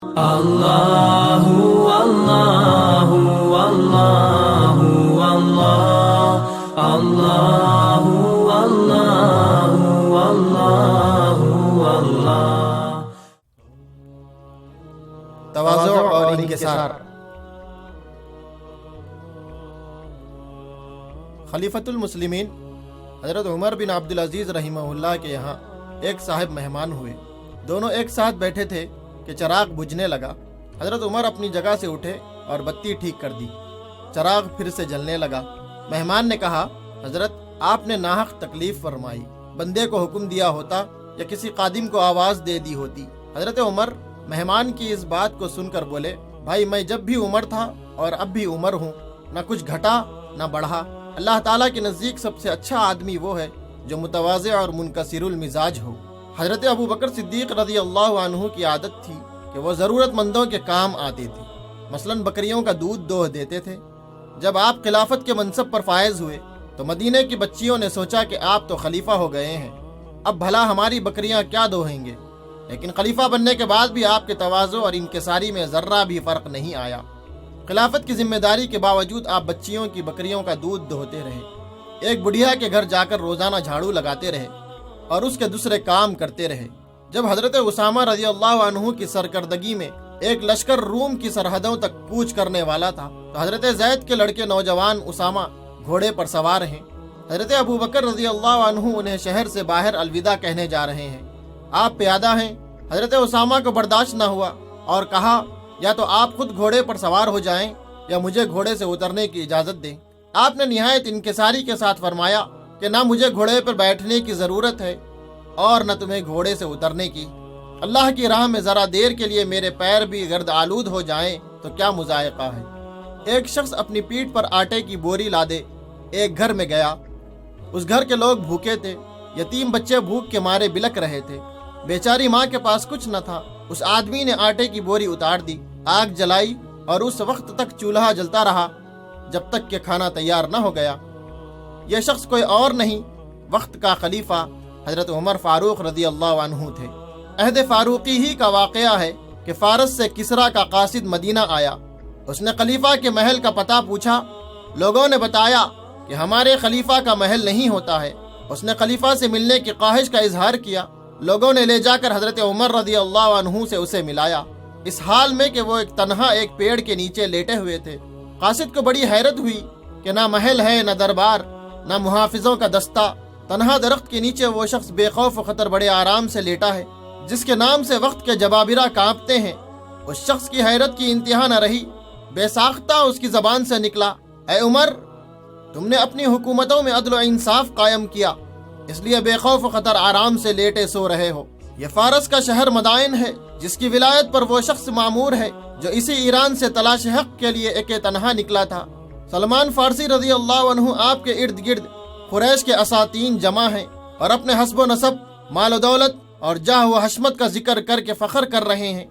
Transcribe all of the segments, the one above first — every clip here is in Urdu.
اللہ اللہ اللہ اللہ اللہ اللہ اللہ۔ تواضع اور انکسار۔ خلیفۃ المسلمین حضرت عمر بن عبدالعزیز رحمہ اللہ کے یہاں ایک صاحب مہمان ہوئے۔ دونوں ایک ساتھ بیٹھے تھے کہ چراغ بجھنے لگا۔ حضرت عمر اپنی جگہ سے اٹھے اور بتی ٹھیک کر دی۔ چراغ پھر سے جلنے لگا۔ مہمان نے کہا، حضرت آپ نے ناحق تکلیف فرمائی، بندے کو حکم دیا ہوتا یا کسی خادم کو آواز دے دی ہوتی۔ حضرت عمر مہمان کی اس بات کو سن کر بولے، بھائی میں جب بھی عمر تھا اور اب بھی عمر ہوں، نہ کچھ گھٹا نہ بڑھا۔ اللہ تعالیٰ کے نزدیک سب سے اچھا آدمی وہ ہے جو متواضع اور منکسر المزاج ہو۔ حضرت ابو بکر صدیق رضی اللہ عنہ کی عادت تھی کہ وہ ضرورت مندوں کے کام آتے تھے، مثلاً بکریوں کا دودھ دوہ دیتے تھے۔ جب آپ خلافت کے منصب پر فائز ہوئے تو مدینے کی بچیوں نے سوچا کہ آپ تو خلیفہ ہو گئے ہیں، اب بھلا ہماری بکریاں کیا دوہیں گے؟ لیکن خلیفہ بننے کے بعد بھی آپ کے تواضع اور انکساری میں ذرہ بھی فرق نہیں آیا۔ خلافت کی ذمہ داری کے باوجود آپ بچیوں کی بکریوں کا دودھ دوہتے رہے، ایک بڑھیا کے گھر جا کر روزانہ جھاڑو لگاتے رہے اور اس کے دوسرے کام کرتے رہے۔ جب حضرت اسامہ رضی اللہ عنہ کی سرکردگی میں ایک لشکر روم کی سرحدوں تک کوچ کرنے والا تھا تو حضرت زید کے لڑکے نوجوان اسامہ گھوڑے پر سوار ہیں۔ حضرت ابو بکر رضی اللہ عنہ انہیں شہر سے باہر الوداع کہنے جا رہے ہیں، آپ پیادہ ہیں۔ حضرت اسامہ کو برداشت نہ ہوا اور کہا، یا تو آپ خود گھوڑے پر سوار ہو جائیں یا مجھے گھوڑے سے اترنے کی اجازت دیں۔ آپ نے نہایت انکساری کے ساتھ فرمایا کہ نہ مجھے گھوڑے پر بیٹھنے کی ضرورت ہے اور نہ تمہیں گھوڑے سے اترنے کی۔ اللہ کی راہ میں ذرا دیر کے لیے میرے پیر بھی گرد آلود ہو جائیں تو کیا مذائقہ ہے۔ ایک شخص اپنی پیٹھ پر آٹے کی بوری لادے ایک گھر میں گیا۔ اس گھر کے لوگ بھوکے تھے، یتیم بچے بھوک کے مارے بلک رہے تھے، بیچاری ماں کے پاس کچھ نہ تھا۔ اس آدمی نے آٹے کی بوری اتار دی، آگ جلائی اور اس وقت تک چولہا جلتا رہا جب تک کہ کھانا تیار نہ ہو گیا۔ یہ شخص کوئی اور نہیں، وقت کا خلیفہ حضرت عمر فاروق رضی اللہ عنہ تھے۔ عہد فاروقی ہی کا واقعہ ہے کہ فارس سے کسریٰ کا قاصد مدینہ آیا۔ اس نے خلیفہ کے محل کا پتہ پوچھا۔ لوگوں نے بتایا کہ ہمارے خلیفہ کا محل نہیں ہوتا ہے۔ اس نے خلیفہ سے ملنے کی خواہش کا اظہار کیا۔ لوگوں نے لے جا کر حضرت عمر رضی اللہ عنہ سے اسے ملایا، اس حال میں کہ وہ تنہا ایک پیڑ کے نیچے لیٹے ہوئے تھے۔ قاصد کو بڑی حیرت ہوئی کہ نہ محل ہے نہ دربار نہ محافظوں کا دستہ، تنہا درخت کے نیچے وہ شخص بے خوف و خطر بڑے آرام سے لیٹا ہے جس کے نام سے وقت کے جبابرہ کانپتے ہیں۔ اس شخص کی حیرت کی انتہا نہ رہی، بے ساختہ اس کی زبان سے نکلا، اے عمر، تم نے اپنی حکومتوں میں عدل و انصاف قائم کیا، اس لیے بے خوف و خطر آرام سے لیٹے سو رہے ہو۔ یہ فارس کا شہر مدائن ہے جس کی ولایت پر وہ شخص معمور ہے جو اسی ایران سے تلاش حق کے لیے ایک تنہا نکلا تھا۔ سلمان فارسی رضی اللہ عنہ آپ کے ارد گرد قریش کے اساطین جمع ہیں اور اپنے حسب و نسب، مال و دولت اور جاہ و حشمت کا ذکر کر کے فخر کر رہے ہیں۔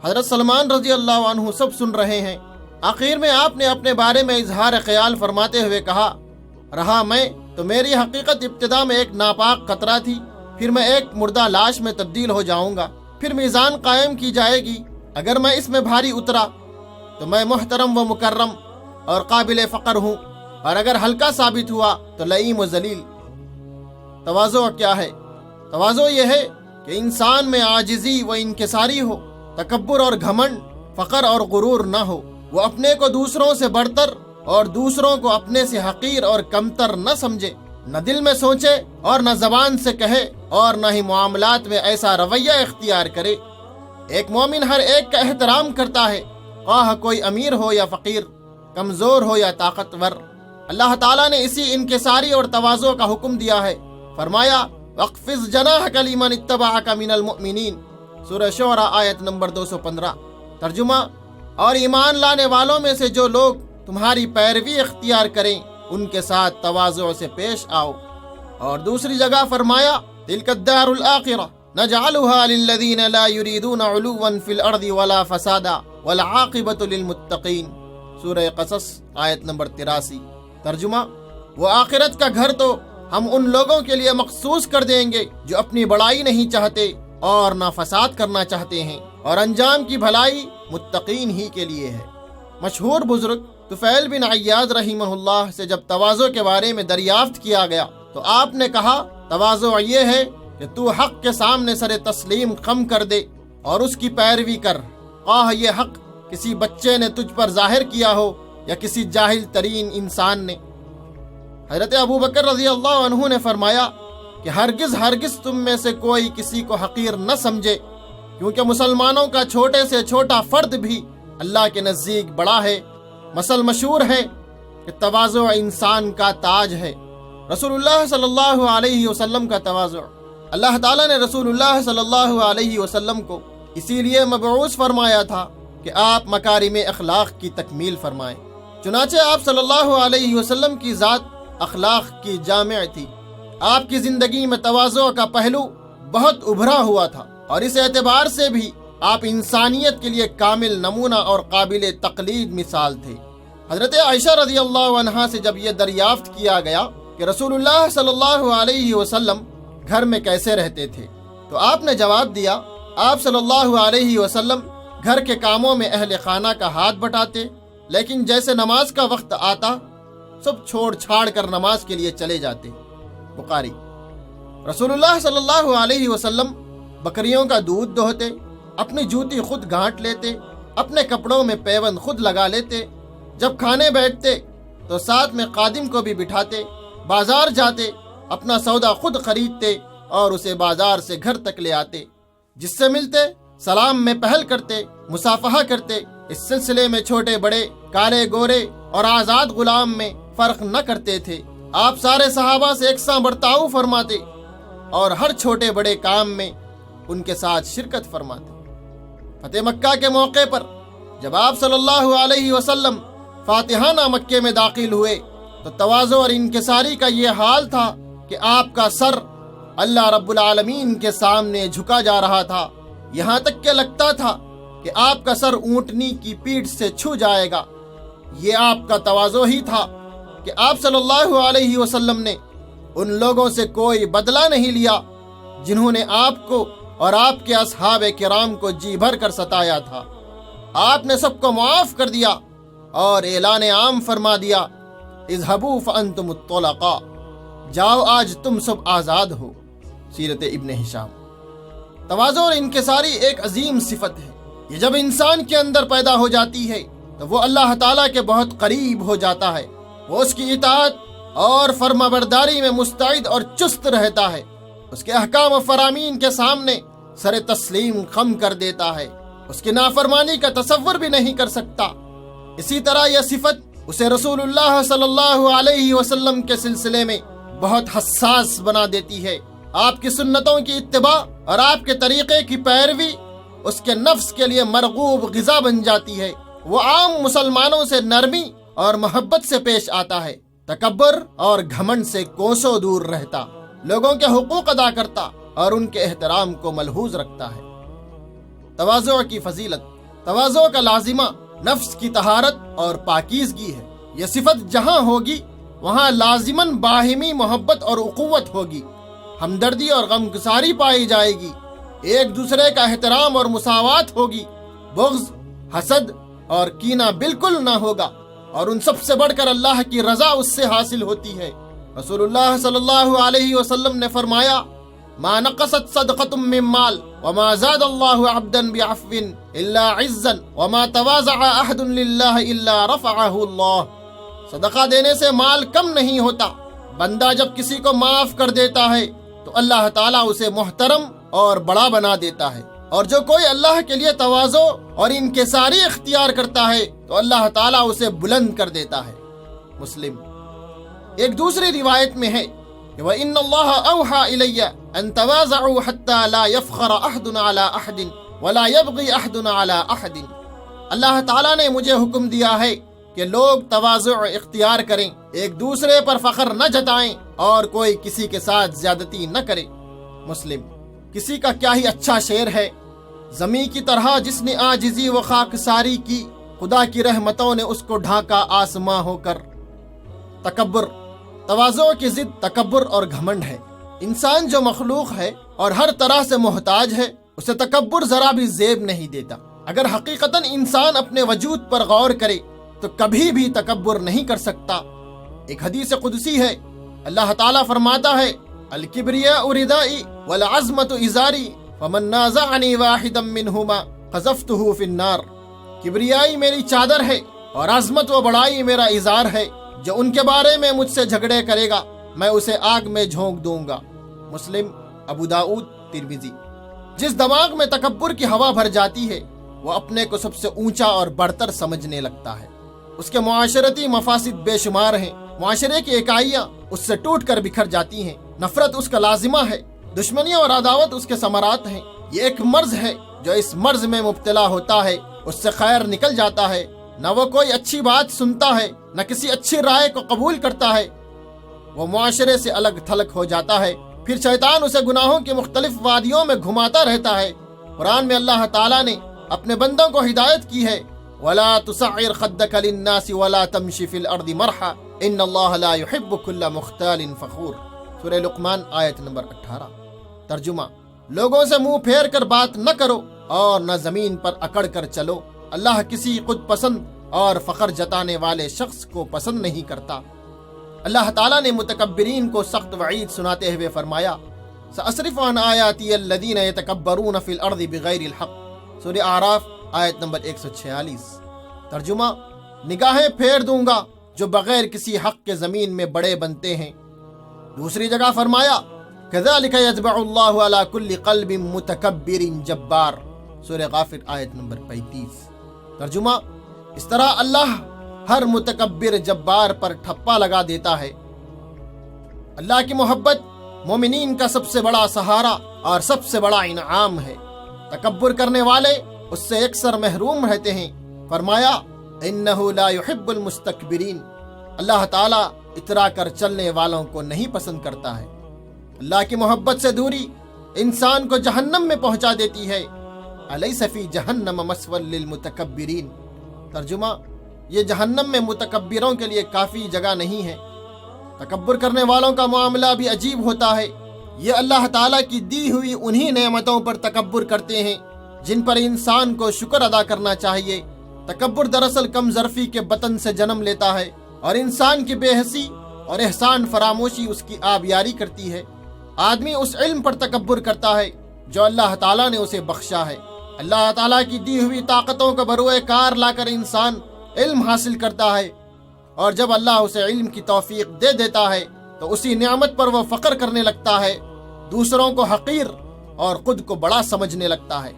حضرت سلمان رضی اللہ عنہ سب سن رہے ہیں۔ آخر میں آپ نے اپنے بارے میں اظہار خیال فرماتے ہوئے کہا، رہا میں تو میری حقیقت ابتدا میں ایک ناپاک قطرہ تھی، پھر میں ایک مردہ لاش میں تبدیل ہو جاؤں گا، پھر میزان قائم کی جائے گی۔ اگر میں اس میں بھاری اترا تو میں محترم و مکرم اور قابل فقر ہوں، اور اگر ہلکا ثابت ہوا تو لئیم و ذلیل۔ تواضع کیا ہے؟ تواضع یہ ہے کہ انسان میں عاجزی و انکساری ہو، تکبر اور گھمنڈ، فقر اور غرور نہ ہو۔ وہ اپنے کو دوسروں سے بڑھتر اور دوسروں کو اپنے سے حقیر اور کمتر نہ سمجھے، نہ دل میں سوچے اور نہ زبان سے کہے اور نہ ہی معاملات میں ایسا رویہ اختیار کرے۔ ایک مومن ہر ایک کا احترام کرتا ہے، خواہ کوئی امیر ہو یا فقیر، کمزور ہو یا طاقتور۔ اللہ تعالیٰ نے اسی انکساری اور تواضع کا حکم دیا ہے، فرمایا وَاخْفِضْ جَنَاحَكَ لِمَنِ اتَّبَعَكَ مِنَ الْمُؤْمِنِينَ، سورہ شعراء آیت نمبر 215۔ ترجمہ، اور ایمان لانے والوں میں سے جو لوگ تمہاری پیروی اختیار کریں ان کے ساتھ تواضع سے پیش آؤ۔ اور دوسری جگہ فرمایا تِلْكَ الدَّارُ الْآخِرَةُ نَجْعَلُهَا لِلَّذِينَ لَا يُرِيدُونَ عُلُوًّا فِي الْأَرْضِ وَلَا فَسَادًا وَالْعَاقِبَةُ لِلْمُتَّقِينَ، سورہ قصص آیت نمبر 83۔ ترجمہ، وہ آخرت کا گھر تو ہم ان لوگوں کے لیے مخصوص کر دیں گے جو اپنی بڑائی نہیں چاہتے اور نہ فساد کرنا چاہتے ہیں، اور انجام کی بھلائی متقین ہی کے لیے ہے۔ مشہور بزرگ طفیل بن عیاض رحمہ اللہ سے جب تواضع کے بارے میں دریافت کیا گیا تو آپ نے کہا، تواضع یہ ہے کہ تو حق کے سامنے سر تسلیم خم کر دے اور اس کی پیروی کر، خواہ یہ حق کسی بچے نے تجھ پر ظاہر کیا ہو یا کسی جاہل ترین انسان نے۔ حضرت ابو بکر رضی اللہ عنہ نے فرمایا کہ ہرگز تم میں سے کوئی کسی کو حقیر نہ سمجھے، کیونکہ مسلمانوں کا چھوٹے سے چھوٹا فرد بھی اللہ کے نزدیک بڑا ہے۔ مثل مشہور ہے کہ تواضع انسان کا تاج ہے۔ رسول اللہ صلی اللہ علیہ وسلم کا تواضع، اللہ تعالیٰ نے رسول اللہ صلی اللہ علیہ وسلم کو اسی لیے مبعوث فرمایا تھا کہ آپ مکارم اخلاق کی تکمیل فرمائیں۔ چنانچہ آپ صلی اللہ علیہ وسلم کی ذات اخلاق کی جامع تھی۔ آپ کی زندگی میں تواضع کا پہلو بہت ابھرا ہوا تھا، اور اس اعتبار سے بھی آپ انسانیت کے لیے کامل نمونہ اور قابل تقلید مثال تھے۔ حضرت عائشہ رضی اللہ عنہا سے جب یہ دریافت کیا گیا کہ رسول اللہ صلی اللہ علیہ وسلم گھر میں کیسے رہتے تھے، تو آپ نے جواب دیا، آپ صلی اللہ علیہ وسلم گھر کے کاموں میں اہل خانہ کا ہاتھ بٹاتے، لیکن جیسے نماز کا وقت آتا سب چھوڑ چھاڑ کر نماز کے لیے چلے جاتے۔ بخاری۔ رسول اللہ صلی اللہ علیہ وسلم بکریوں کا دودھ دوہتے، اپنی جوتی خود گھانٹ لیتے، اپنے کپڑوں میں پیوند خود لگا لیتے، جب کھانے بیٹھتے تو ساتھ میں خادم کو بھی بٹھاتے، بازار جاتے اپنا سودا خود خریدتے اور اسے بازار سے گھر تک لے آتے، جس سے ملتے سلام میں پہل کرتے، مصافحہ کرتے۔ اس سلسلے میں چھوٹے بڑے، کالے گورے اور آزاد غلام میں فرق نہ کرتے تھے۔ آپ سارے صحابہ سے یکساں برتاؤ فرماتے اور ہر چھوٹے بڑے کام میں ان کے ساتھ شرکت فرماتے۔ فتح مکہ کے موقع پر جب آپ صلی اللہ علیہ وسلم فاتحانہ مکے میں داخل ہوئے تو تواضع اور انکساری کا یہ حال تھا کہ آپ کا سر اللہ رب العالمین کے سامنے جھکا جا رہا تھا، یہاں تک کہ لگتا تھا کہ آپ کا سر اونٹنی کی پیٹھ سے چھو جائے گا۔ یہ آپ کا تواضع ہی تھا کہ آپ صلی اللہ علیہ وسلم نے ان لوگوں سے کوئی بدلہ نہیں لیا جنہوں نے آپ کو اور آپ کے اصحاب کرام کو جی بھر کر ستایا تھا۔ آپ نے سب کو معاف کر دیا اور اعلان عام فرما دیا، اذهبوا فانتم الطلقاء، جاؤ آج تم سب آزاد ہو۔ سیرت ابن ہشام۔ تواضع اور انکساری ایک عظیم صفت ہے، یہ جب انسان کے اندر پیدا ہو جاتی ہے تو وہ اللہ تعالیٰ کے بہت قریب ہو جاتا ہے، وہ اس کی اطاعت اور فرما برداری میں مستعد اور چست رہتا ہے، اس کے احکام و فرامین کے سامنے سر تسلیم خم کر دیتا ہے، اس کی نافرمانی کا تصور بھی نہیں کر سکتا۔ اسی طرح یہ صفت اسے رسول اللہ صلی اللہ علیہ وسلم کے سلسلے میں بہت حساس بنا دیتی ہے۔ آپ کی سنتوں کی اتباع اور آپ کے طریقے کی پیروی اس کے نفس کے لیے مرغوب غذا بن جاتی ہے۔ وہ عام مسلمانوں سے نرمی اور محبت سے پیش آتا ہے، تکبر اور گھمنڈ سے کوسوں دور رہتا، لوگوں کے حقوق ادا کرتا اور ان کے احترام کو ملحوظ رکھتا ہے۔ تواضع کی فضیلت۔ تواضع کا لازمہ نفس کی طہارت اور پاکیزگی ہے۔ یہ صفت جہاں ہوگی وہاں لازماً باہمی محبت اور اخوت ہوگی، ہمدردی اور غمگساری پائی جائے گی، ایک دوسرے کا احترام اور مساوات ہوگی، بغض، حسد اور کینہ بالکل نہ ہوگا، اور ان سب سے بڑھ کر اللہ کی رضا اس سے حاصل ہوتی ہے۔ رسول اللہ صلی اللہ علیہ وسلم نے فرمایا، ما نقصت صدقة من مال وما زاد الله عبدا بعفو الا عزا وما تواضع احد لله الا رفعه الله۔ صدقہ دینے سے مال کم نہیں ہوتا، بندہ جب کسی کو معاف کر دیتا ہے تو اللہ تعالیٰ اسے محترم اور بڑا بنا دیتا ہے، اور جو کوئی اللہ کے لیے تواضع اور انکساری اختیار کرتا ہے تو اللہ تعالیٰ اسے بلند کر دیتا ہے۔ مسلم۔ ایک دوسری روایت میں ہے کہ وَإِنَّ اللَّهَ أَوْحَى إِلَيَّ أَن تَوَاضَعُوا حَتَّى لَا يَفْخَرَ أَحَدٌ عَلَى أَحَدٍ وَلَا يَبْغِي أَحَدٌ عَلَى أَحَدٍ۔ اللہ تعالیٰ نے مجھے حکم دیا ہے کہ لوگ تواضع اختیار کریں، ایک دوسرے پر فخر نہ جتائیں اور کوئی کسی کے ساتھ زیادتی نہ کرے۔ مسلم۔ کسی کا کیا ہی اچھا شعر ہے، زمیں کی طرح جس نے عاجزی و خاکساری کی، خدا کی رحمتوں نے اس کو ڈھانکا آسماں ہو کر۔ تکبر۔ تواضع کی ضد تکبر اور گھمنڈ ہے۔ انسان جو مخلوق ہے اور ہر طرح سے محتاج ہے، اسے تکبر ذرا بھی زیب نہیں دیتا۔ اگر حقیقتاً انسان اپنے وجود پر غور کرے تو کبھی بھی تکبر نہیں کر سکتا۔ ایک حدیث قدسی ہے، اللہ تعالیٰ فرماتا ہے الکبریاء ردائی والعظمت ازاری فمن نازعنی واحدا منہما قذفتہ فی النار۔ کبریائی میری چادر ہے اور عظمت و بڑائی میرا ازار ہے، جو ان کے بارے میں مجھ سے جھگڑے کرے گا میں اسے آگ میں جھونک دوں گا۔ مسلم، ابو داؤد، ترمذی۔ جس دماغ میں تکبر کی ہوا بھر جاتی ہے وہ اپنے کو سب سے اونچا اور برتر سمجھنے لگتا ہے۔ اس کے معاشرتی مفاسد بے شمار ہیں، معاشرے کی اکائیاں اس سے ٹوٹ کر بکھر جاتی ہیں، نفرت اس کا لازمہ ہے، دشمنیاں اور عداوت اس کے ثمرات ہیں۔ یہ ایک مرض ہے، جو اس مرض میں مبتلا ہوتا ہے اس سے خیر نکل جاتا ہے، نہ وہ کوئی اچھی بات سنتا ہے، نہ کسی اچھی رائے کو قبول کرتا ہے، وہ معاشرے سے الگ تھلگ ہو جاتا ہے۔ پھر شیطان اسے گناہوں کی مختلف وادیوں میں گھماتا رہتا ہے۔ قرآن میں اللہ تعالیٰ نے اپنے بندوں کو ہدایت کی ہے وَلَا تُسَعِّرْ خَدَّكَ لِلنَّاسِ وَلَا تَمْشِ فِي الْأَرْضِ مَرْحًا إِنَّ اللَّهَ لَا يُحِبُّ كُلَّ مُخْتَالٍ فَخُورٍ۔ سورہ لقمان آیت نمبر 18۔ ترجمہ: لوگوں سے منہ پھیر کر بات نہ کرو اور نہ زمین پر اکڑ کر چلو۔ اللہ کسی خود پسند اور فخر جتانے والے شخص کو پسند نہیں کرتا۔ اللہ تعالیٰ نے متکبرین کو سخت وعید سناتے ہوئے فرمایا سأصرف عن آیاتی الذین یتکبرون فی الارض بغیر الحق۔ سورہ اعراف آیت نمبر 146۔ ترجمہ: نگاہیں پھیر دوں گا جو بغیر کسی حق کے زمین میں بڑے بنتے ہیں۔ دوسری جگہ فرمایا کذالک یطبع اللہ علی کل قلب متکبر جبار۔ سورہ غافر آیت نمبر 35۔ ترجمہ: اس طرح اللہ ہر متکبر جبار پر ٹھپا لگا دیتا ہے۔ اللہ کی محبت مومنین کا سب سے بڑا سہارا اور سب سے بڑا انعام ہے۔ تکبر کرنے والے اس سے اکثر محروم رہتے ہیں۔ فرمایا انہ لا يحب المستکبرین۔ اللہ تعالیٰ اترا کر چلنے والوں کو نہیں پسند کرتا ہے۔ اللہ کی محبت سے دوری انسان کو جہنم میں پہنچا دیتی ہے۔ الیس فی جہنم مثوی للمتکبرین۔ ترجمہ: یہ جہنم میں متکبروں کے لیے کافی جگہ نہیں ہے۔ تکبر کرنے والوں کا معاملہ بھی عجیب ہوتا ہے۔ یہ اللہ تعالیٰ کی دی ہوئی انہی نعمتوں پر تکبر کرتے ہیں جن پر انسان کو شکر ادا کرنا چاہیے۔ تکبر دراصل کم ظرفی کے بطن سے جنم لیتا ہے اور انسان کی بے حسی اور احسان فراموشی اس کی آبیاری کرتی ہے۔ آدمی اس علم پر تکبر کرتا ہے جو اللہ تعالیٰ نے اسے بخشا ہے۔ اللہ تعالیٰ کی دی ہوئی طاقتوں کو بروئے کار لا کر انسان علم حاصل کرتا ہے، اور جب اللہ اسے علم کی توفیق دے دیتا ہے تو اسی نعمت پر وہ فخر کرنے لگتا ہے، دوسروں کو حقیر اور خود کو بڑا سمجھنے لگتا ہے۔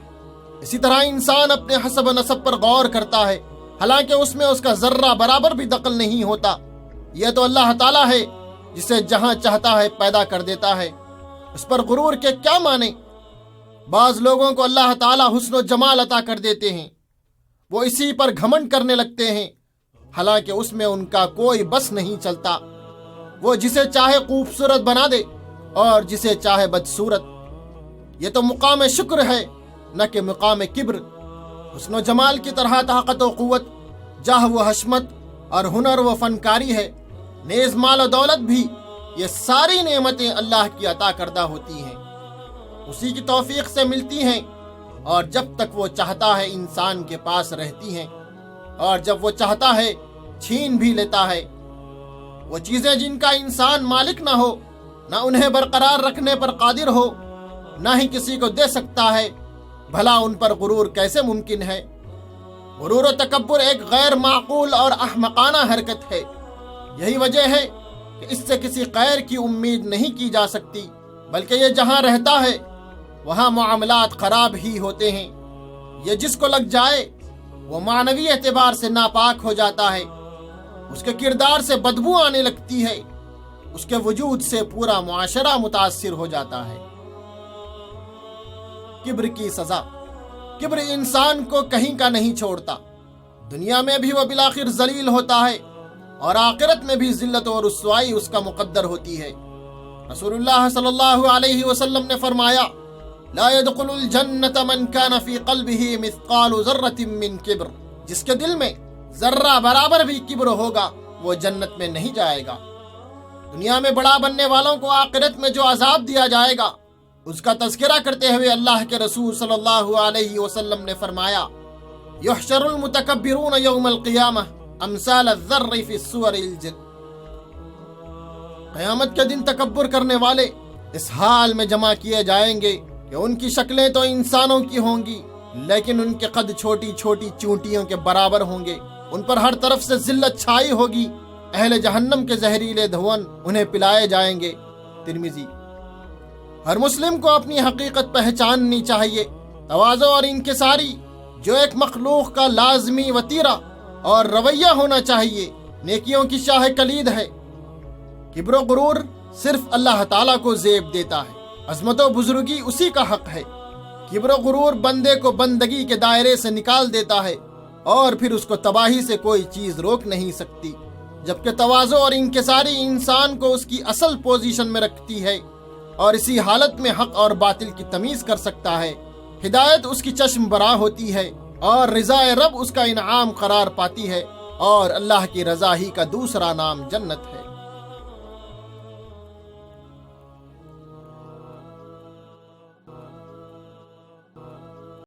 اسی طرح انسان اپنے حسب و نسب پر غور کرتا ہے، حالانکہ اس میں اس کا ذرہ برابر بھی دخل نہیں ہوتا۔ یہ تو اللہ تعالیٰ ہے جسے جہاں چاہتا ہے پیدا کر دیتا ہے، اس پر غرور کے کیا معنی؟ بعض لوگوں کو اللہ تعالیٰ حسن و جمال عطا کر دیتے ہیں، وہ اسی پر گھمنڈ کرنے لگتے ہیں، حالانکہ اس میں ان کا کوئی بس نہیں چلتا۔ وہ جسے چاہے خوبصورت بنا دے اور جسے چاہے بدصورت۔ یہ تو مقام شکر ہے نہ کہ مقام کبر۔ حسن و جمال کی طرح طاقت و قوت، جاہ و حشمت اور ہنر و فنکاری ہے، نیز مال و دولت بھی، یہ ساری نعمتیں اللہ کی عطا کردہ ہوتی ہیں، اسی کی توفیق سے ملتی ہیں، اور جب تک وہ چاہتا ہے انسان کے پاس رہتی ہیں، اور جب وہ چاہتا ہے چھین بھی لیتا ہے۔ وہ چیزیں جن کا انسان مالک نہ ہو، نہ انہیں برقرار رکھنے پر قادر ہو، نہ ہی کسی کو دے سکتا ہے، بھلا ان پر غرور کیسے ممکن ہے؟ غرور و تکبر ایک غیر معقول اور احمقانہ حرکت ہے۔ یہی وجہ ہے کہ اس سے کسی خیر کی امید نہیں کی جا سکتی، بلکہ یہ جہاں رہتا ہے وہاں معاملات خراب ہی ہوتے ہیں۔ یہ جس کو لگ جائے وہ معنوی اعتبار سے ناپاک ہو جاتا ہے، اس کے کردار سے بدبو آنے لگتی ہے، اس کے وجود سے پورا معاشرہ متاثر ہو جاتا ہے۔ کبر کی سزا۔ کبر انسان کو کہیں کا نہیں چھوڑتا، دنیا میں بھی وہ بالآخر ذلیل ہوتا ہے اور آخرت میں بھی ذلت اور رسوائی اس کا مقدر ہوتی ہے۔ رسول اللہ صلی اللہ علیہ وسلم نے فرمایا لا يدخل الجنة من كان في قلبه مثقال ذرة من کبر۔ جس کے دل میں ذرہ برابر بھی کبر ہوگا وہ جنت میں نہیں جائے گا۔ دنیا میں بڑا بننے والوں کو آخرت میں جو عذاب دیا جائے گا اس کا تذکرہ کرتے ہوئے اللہ کے رسول صلی اللہ علیہ وسلم نے فرمایا یحشر المتکبرون یوم القیامہ امثال الذر فی الصور الجن، قیامت کے دن تکبر کرنے والے اس حال میں جمع کیے جائیں گے کہ ان کی شکلیں تو انسانوں کی ہوں گی لیکن ان کے قد چھوٹی چھوٹی چونٹیوں کے برابر ہوں گے، ان پر ہر طرف سے ذلت چھائی ہوگی، اہل جہنم کے زہریلے دھون انہیں پلائے جائیں گے۔ ترمذی۔ ہر مسلم کو اپنی حقیقت پہچاننی چاہیے، تواضع اور انکساری جو ایک مخلوق کا لازمی وتیرہ اور رویہ ہونا چاہیے، نیکیوں کی شاہ کلید ہے۔ کبر و غرور صرف اللہ تعالیٰ کو زیب دیتا ہے، عظمت و بزرگی اسی کا حق ہے۔ کبر و غرور بندے کو بندگی کے دائرے سے نکال دیتا ہے اور پھر اس کو تباہی سے کوئی چیز روک نہیں سکتی، جبکہ تواضع اور انکساری انسان کو اس کی اصل پوزیشن میں رکھتی ہے اور اسی حالت میں حق اور باطل کی تمیز کر سکتا ہے۔ ہدایت اس کی چشم برا ہوتی ہے اور رضا رب اس کا انعام قرار پاتی ہے، اور اللہ کی رضا ہی کا دوسرا نام جنت ہے۔